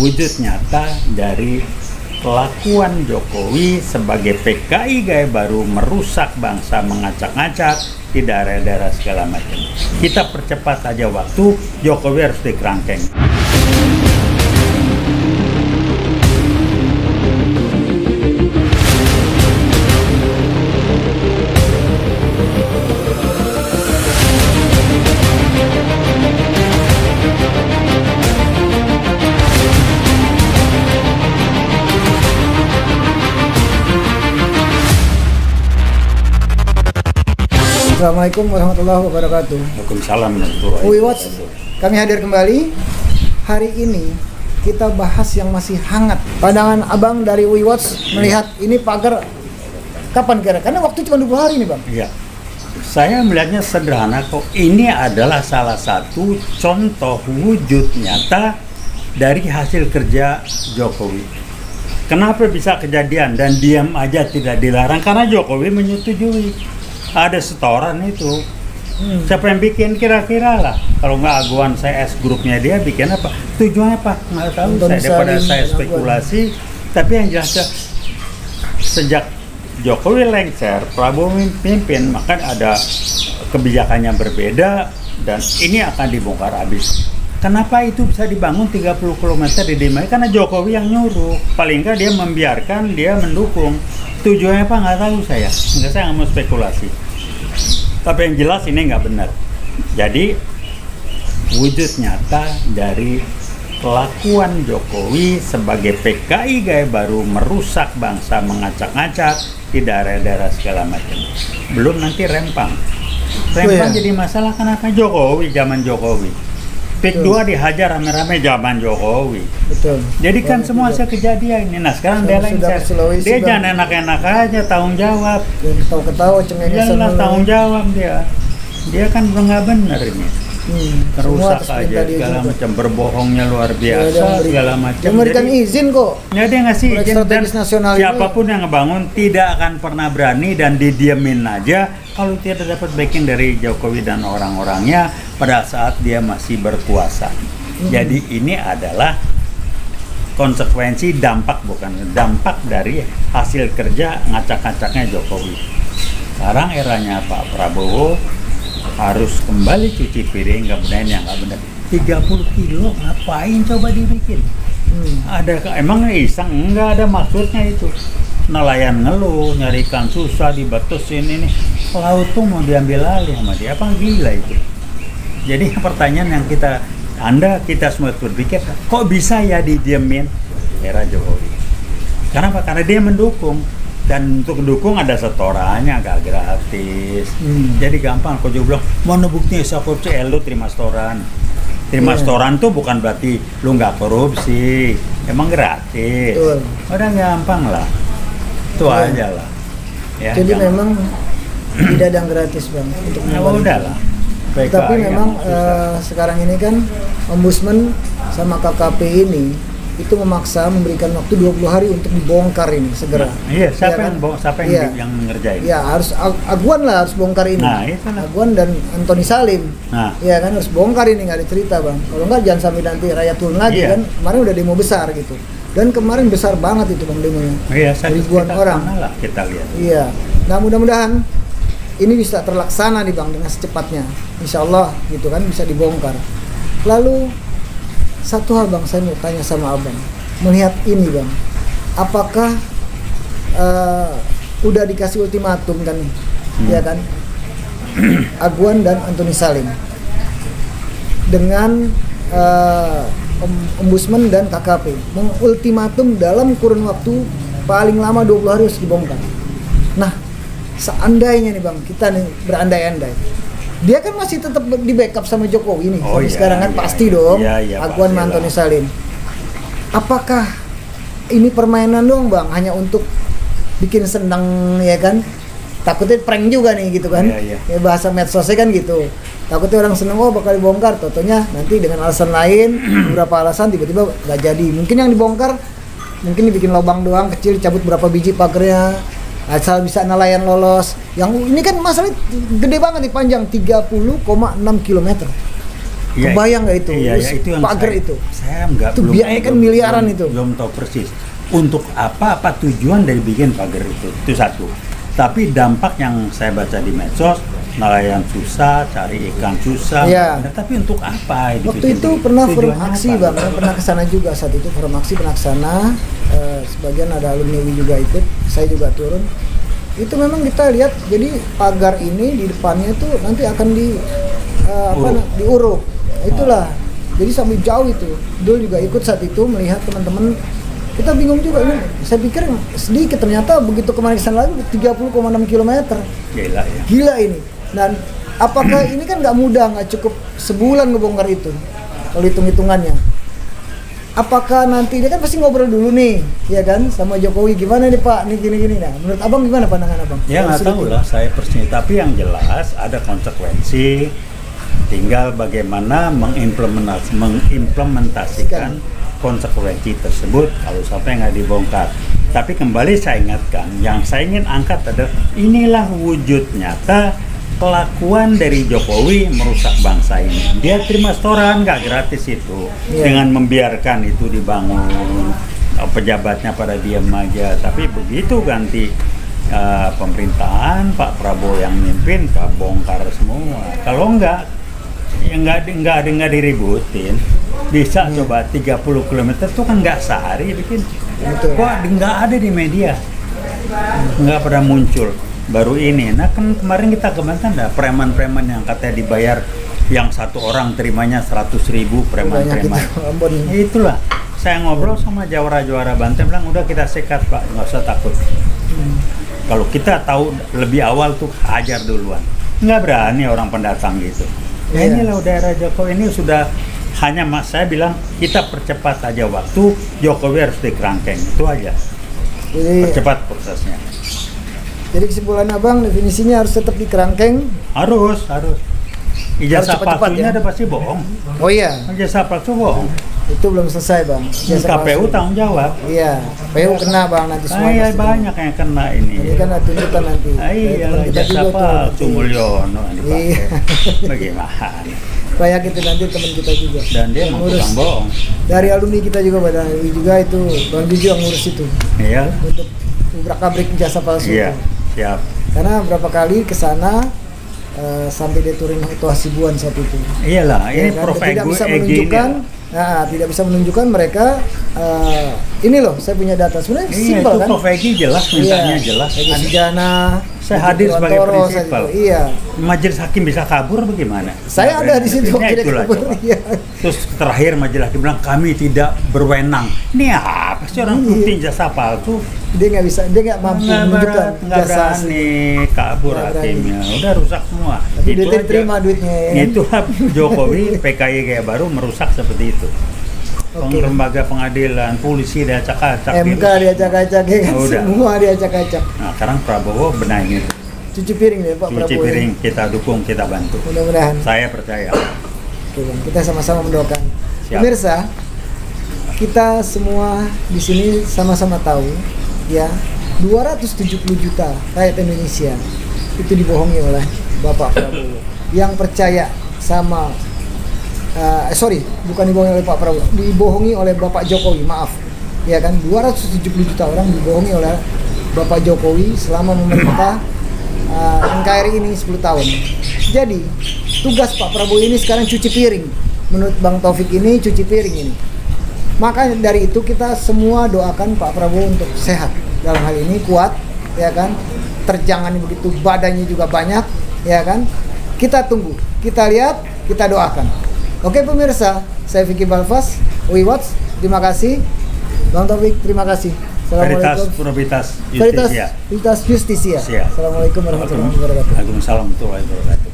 wujud nyata dari kelakuan Jokowi sebagai PKI gaya baru, merusak bangsa, mengacak-ngacak di daerah-daerah segala macam. Kita percepat aja waktu, Jokowi harus dikerangkeng. Assalamualaikum warahmatullahi wabarakatuh. Waalaikumsalam warahmatullahi Uiwatch, kami hadir kembali. Hari ini kita bahas yang masih hangat. Pandangan Abang dari Uiwatch melihat ini pagar kapan kira? Karena waktu cuma 20 hari nih Bang. Iya. Saya melihatnya sederhana kok. Ini adalah salah satu contoh wujud nyata dari hasil kerja Jokowi. Kenapa bisa kejadian dan diam aja tidak dilarang? Karena Jokowi menyetujui. Ada setoran itu. Siapa yang bikin kira-kira lah? Kalau nggak Aguan saya grupnya dia bikin apa? Tujuannya apa? Nggak tahu saya, daripada saya spekulasi. Tapi yang jelas sejak Jokowi lengser, Prabowo memimpin, maka ada kebijakannya berbeda dan ini akan dibongkar habis. Kenapa itu bisa dibangun 30 km di Dimai? Karena Jokowi yang nyuruh. Paling nggak dia membiarkan, dia mendukung. Tujuannya apa nggak tahu saya nggak mau spekulasi. Tapi yang jelas ini nggak benar. Jadi wujud nyata dari kelakuan Jokowi sebagai PKI gaya baru, merusak bangsa, mengacak-ngacak di daerah-daerah segala macam. Belum nanti rempang jadi masalah. Kenapa Jokowi zaman Jokowi? PIK 2 dihajar rame-rame zaman Jokowi. Betul. Jadi kan semua hasil kejadian ini. Nah sekarang dia lengser. Dia jangan enak-enak aja, tanggung jawab. Ketawa-ketawa cengengesan. Janganlah tanggung jawab dia. Dia kan nggak benar ini. Terusak aja segala macam, berbohongnya luar biasa segala macam. Memberikan izin kok. Ya dia ngasih izin dan siapapun ini yang ngebangun tidak akan pernah berani dan didiemin aja kalau tidak dapat backing dari Jokowi dan orang-orangnya pada saat dia masih berkuasa. Jadi ini adalah konsekuensi dampak dari hasil kerja ngacak-ngacaknya Jokowi. Sekarang eranya Pak Prabowo harus kembali cuci piring, kemudian yang nggak benar. 30 kilo ngapain coba dibikin? Ada emang iseng? Nggak ada maksudnya itu. Nelayan ngeluh, nyari ikan susah, dibetusin ini. Laut tuh mau diambil alih sama dia, apa gila itu? Jadi pertanyaan yang kita semua berpikir, kok bisa ya didiemin era Jokowi? Kenapa? Karena dia mendukung. Dan untuk dukung ada setorannya, agak gratis. Jadi gampang. Kau juga bilang, mana buktinya saya korupsi? Lu terima setoran. Terima setoran tuh bukan berarti lu nggak korupsi. Emang gratis. Udah gampang lah. Itu aja lah. Ya, jadi memang tidak ada yang gratis Bang untuk udahlah. Tapi memang sekarang ini kan Ombudsman sama KKP ini itu memaksa memberikan waktu 20 hari untuk dibongkar ini segera. Iya, siapa yang ngerjain? Ya, harus Aguan lah harus bongkar ini. Nah, itulah. Aguan dan Antoni Salim. Iya kan harus bongkar ini, nggak dicerita Bang. Kalau nggak jangan sampai nanti rakyat turun lagi kan. Kemarin udah demo besar gitu. Dan kemarin besar banget itu Bang demonya. Iya, ribuan orang. Lah, kita lihat. Iya. Nah, mudah-mudahan ini bisa terlaksana nih Bang dengan secepatnya. Insya Allah gitu kan bisa dibongkar. Lalu satu hal Bang, saya mau tanya sama Abang. Melihat ini Bang, apakah udah dikasih ultimatum kan, ya kan, Aguan dan Antoni Salim dengan Ombudsman dan KKP mengultimatum dalam kurun waktu paling lama 20 hari harus dibongkar. Nah, seandainya nih Bang, kita nih berandai-andai, dia kan masih tetap di backup sama Jokowi nih sampai sekarang kan pasti dong. Aguan sama Antoni Salim. Apakah ini permainan dong Bang, hanya untuk bikin senang ya kan? Takutnya prank juga nih gitu kan? Ya bahasa medsosnya kan gitu. Takutnya orang seneng bakal dibongkar, totonya nanti dengan alasan lain, beberapa alasan tiba-tiba nggak jadi. Mungkin yang dibongkar mungkin dibikin lubang doang kecil, cabut berapa biji pagernya, asal bisa nelayan lolos. Yang ini kan masalahnya gede banget nih, panjang 30,6 km. Iya, Kebayang nggak itu? Iya, itu yang pagar itu. Saya nggak. Itu biaya kan miliaran itu. Belum tahu persis. Untuk apa tujuan dari bikin pagar itu satu. Tapi dampak yang saya baca di medsos, nelayan susah, cari ikan susah. Iya. Nah, tapi untuk apa? Waktu itu pernah forum aksi bang, pernah kesana juga saat itu forum aksi pernah kesana. Sebagian ada alumni juga ikut, saya juga turun. Itu memang kita lihat, jadi pagar ini di depannya itu nanti akan diuruk. Itulah, jadi sampai jauh itu. Dul juga ikut saat itu melihat teman-teman. Kita bingung juga ini. Saya pikir sedikit, ternyata begitu kemarin kesana lagi 30,6 km. Gila ya. Gila ini. Dan apakah ini kan nggak mudah, nggak cukup sebulan ngebongkar itu. Kalau hitung-hitungannya. Apakah nanti dia kan pasti ngobrol dulu nih, ya kan, sama Jokowi, gimana nih Pak, nih gini-gini. Nah, menurut abang gimana pandangan abang? Ya nggak tahu lah saya persisnya. Tapi yang jelas ada konsekuensi. Tinggal bagaimana mengimplementasikan konsekuensi tersebut kalau sampai nggak dibongkar. Tapi kembali saya ingatkan, yang saya ingin angkat adalah inilah wujud nyata kelakuan dari Jokowi merusak bangsa ini. Dia terima setoran nggak gratis itu, dengan membiarkan itu dibangun, pejabatnya pada diam aja. Tapi begitu ganti pemerintahan Pak Prabowo yang mimpin, kebongkar semua. Kalau enggak, ya nggak diributin. Bisa coba 30 km itu kan nggak sehari bikin. Betul. Kok nggak ada di media, nggak pernah muncul. Baru ini, nah kan kemarin kita kemarin ada preman-preman yang katanya dibayar, yang satu orang terimanya 100.000 preman-preman. Itulah, saya ngobrol sama jawara-jawara Banten, bilang udah kita sekat Pak, nggak usah takut. Kalau kita tahu lebih awal tuh hajar duluan, nggak berani orang pendatang gitu. Nah inilah daerah Jokowi ini sudah hanya saya bilang kita percepat aja waktu, Jokowi harus dikerangkeng, itu aja. Jadi, percepat prosesnya. Jadi kesimpulan abang, definisinya harus tetap dikerangkeng. Harus. Ijazah palsunya ada pasti bohong. Oh iya. Ijazah palsu bohong. Itu belum selesai bang. KPU tanggung jawab. Iya. KPU kena bang nanti semua. Iya banyak yang kena ini. Ini kan tuntutan nanti. Iya. Ijazah palsu Mulyono dipakai. Bagaimana? Banyak itu nanti teman kita juga. Dan dia tukang bohong. Dari alumni kita juga pada juga itu Bang Juju yang ngurus itu. Iya. Untuk ubrak-abrik ijazah palsu. Iya. Siap. Karena berapa kali ke sana sampai dia turun itu Hasibuan saat itu. Iyalah, ini kan? Prof. Tidak bisa menunjukkan, tidak bisa menunjukkan mereka ini loh, saya punya data sebenarnya simpel kan. Prof. Egy jelas mintanya jelas. Egy Sujana, saya hadir sebagai prinsipal. Iya. Majelis hakim bisa kabur bagaimana? Saya ada di situ. Terus terakhir majelis hakim bilang kami tidak berwenang. Ini apa sih orang bukti jasa palsu? Dia nggak mampu menunjukkan jasa berani kabur hakimnya. Udah rusak semua. Tapi itu diterima duitnya. Ya. Itu Jokowi PKI kayak baru merusak seperti itu. Lembaga pengadilan, polisi diacak-acak. MK diacak-acak, ya kan? Semua diacak-acak. Nah, sekarang Prabowo benahin itu. Cuci piring deh Pak Prabowo. Cuci piring, kita dukung, kita bantu. Mudah-mudahan. Saya percaya. Oke, Bang. Kita sama-sama mendoakan. Siap. Pemirsa, kita semua di sini sama-sama tahu, ya, 270 juta rakyat Indonesia itu dibohongi oleh Bapak Prabowo. Yang percaya sama bukan dibohongi oleh Pak Prabowo, dibohongi oleh Bapak Jokowi, maaf. Ya kan, 270 juta orang dibohongi oleh Bapak Jokowi selama memerintah NKRI ini 10 tahun. Jadi, tugas Pak Prabowo ini sekarang cuci piring. Menurut Bang Taufik ini cuci piring ini. Maka dari itu kita semua doakan Pak Prabowo untuk sehat. Dalam hal ini kuat, ya kan? Terjangan begitu, badannya juga banyak, ya kan? Kita tunggu, kita lihat, kita doakan. Oke pemirsa, saya Vicky Balfas, WeWatch, terima kasih. Bang Taufik, terima kasih. Assalamualaikum. Veritas Justisia. Assalamualaikum warahmatullahi wabarakatuh. Waalaikumsalam warahmatullahi wabarakatuh.